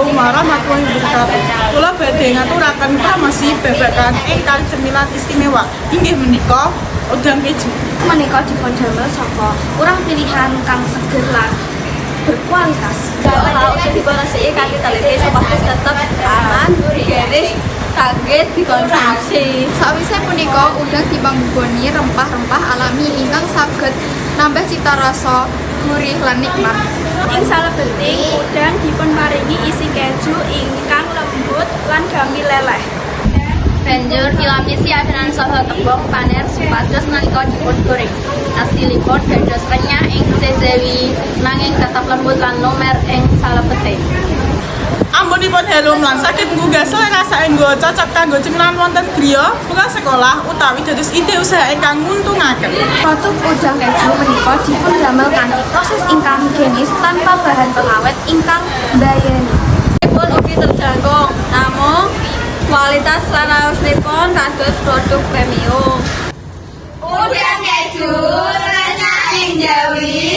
Assalamualaikum warahmatullahi wabarakatuh. Kula badhe ngaturaken promosi babagan ingkang cemilan istimewa inggih menika udang keju. Menika dipundamel saka urang pilihan kang seger lan berkualitas. Kalau udah dikonstruksi kanthi teliti supados tetep aman, higienis, kaget dikonsumsi. Sawisé punika udang dipanggoni rempah-rempah alami ingkang saged nambah cita rasa gurih lan nikmat. Ing salebeting udang dipunparingi isi keju ingkang lembut lan gampil leleh. Banjur dilapisi adonan saha tepung paner supados nalika dipun goreng. Asilipun dados renyah ing sesewi nanging tetap lembut lan lumer ing salebeting. Ampunipun helm lan saged nggugah selera saengga cocok kanggo cemilan wonten griya, pulang sekolah utawi dados ide usaha ingkang nguntungaken. Produk udang keju menika dipundamel kanthi proses ingkang higienis tanpa bahan pengawet ingkang mbayani. Pun ugi terjangkau, namun kualitas lan awasipun kados produk premium. Udang keju renyah ing Jawi